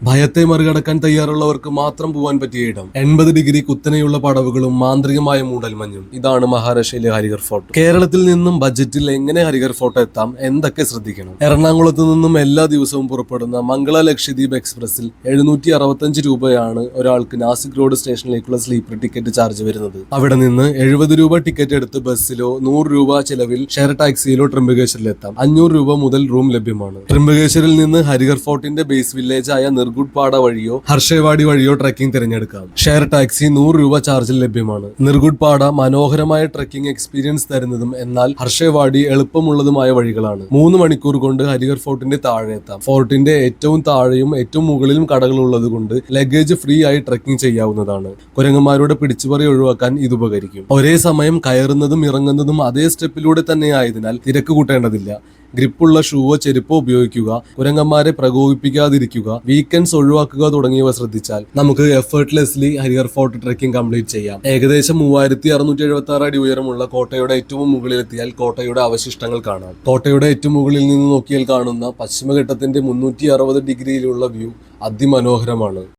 ഭയത്തെ മറികടക്കാൻ തയ്യാറുള്ളവർക്ക് മാത്രം പോവാൻ പറ്റിയ ഇടം. 80 ഡിഗ്രി കുത്തനെയുള്ള പടവുകളും മാന്ത്രികമായ മൂടൽമഞ്ഞും. ഇതാണ് മഹാരാഷ്ട്രയിലെ ഹരിഹർ ഫോർട്ട്. കേരളത്തിൽ നിന്നും ബജറ്റിൽ എങ്ങനെ ഹരിഹർ ഫോർട്ട് എത്താം, എന്തൊക്കെ ശ്രദ്ധിക്കണം? എറണാകുളത്ത് നിന്നും എല്ലാ ദിവസവും പുറപ്പെടുന്ന മംഗള ലക്ഷദ്വീപ് എക്സ്പ്രസിൽ 765 രൂപയാണ് ഒരാൾക്ക് നാസിക് റോഡ് സ്റ്റേഷനിലേക്കുള്ള സ്ലീപ്പർ ടിക്കറ്റ് ചാർജ് വരുന്നത്. അവിടെ നിന്ന് 70 രൂപ ടിക്കറ്റ് എടുത്ത് ബസ്സിലോ 100 രൂപ ചെലവിൽ ഷെയർ ടാക്സിയിലോ ട്രിംബകേശ്വരിലെത്താം. 500 രൂപ മുതൽ റൂം ലഭ്യമാണ്. ട്രിംബകേശ്വരിൽ നിന്ന് ഹരിഹർ ഫോർട്ടിന്റെ ബേസ് വില്ലേജ് ആയ നിർഗുഡ്പാട വഴിയോ ഹർഷേവാടി വഴിയോ ട്രക്കിംഗ് തിരഞ്ഞെടുക്കാം. ഷെയർ ടാക്സി 100 രൂപ ചാർജിൽ ലഭ്യമാണ്. നിർഗുഡ്പാട മനോഹരമായ ട്രക്കിംഗ് എക്സ്പീരിയൻസ് തരുന്നതും എന്നാൽ ഹർഷേവാടി എളുപ്പമുള്ളതുമായ വഴികളാണ്. 3 മണിക്കൂർ കൊണ്ട് ഹരിഹർ ഫോർട്ടിന്റെ താഴെ എത്താം. ഫോർട്ടിന്റെ ഏറ്റവും താഴെയും ഏറ്റവും മുകളിലും കടകൾ ഉള്ളത് കൊണ്ട് ലഗേജ് ഫ്രീ ആയി ട്രക്കിംഗ് ചെയ്യാവുന്നതാണ്. കുരങ്ങന്മാരുടെ പിടിച്ചുപറി ഒഴിവാക്കാൻ ഇത് ഉപകരിക്കും. ഒരേ സമയം കയറുന്നതും ഇറങ്ങുന്നതും അതേ സ്റ്റെപ്പിലൂടെ തന്നെ ആയതിനാൽ തിരക്ക് കൂട്ടേണ്ടതില്ല. ഗ്രിപ്പുള്ള ഷൂവോ ചെരുപ്പോ ഉപയോഗിക്കുക, കുരങ്ങന്മാരെ പ്രകോപിപ്പിക്കാതിരിക്കുക, വീക്കെൻഡ്സ് ഒഴിവാക്കുക തുടങ്ങിയവ ശ്രദ്ധിച്ചാൽ നമുക്ക് effortlessly Harihar fort trekking complete ചെയ്യാം. ഏകദേശം 3676 അടി ഉയരമുള്ള കോട്ടയുടെ ഏറ്റവും മുകളിലെത്തിയാൽ കോട്ടയുടെ അവശിഷ്ടങ്ങൾ കാണാം. കോട്ടയുടെ ഏറ്റവും മുകളിൽ നിന്ന് നോക്കിയാൽ കാണുന്ന പശ്ചിമഘട്ടത്തിന്റെ 360 ഡിഗ്രിയിലുള്ള വ്യൂ അതിമനോഹരമാണ്.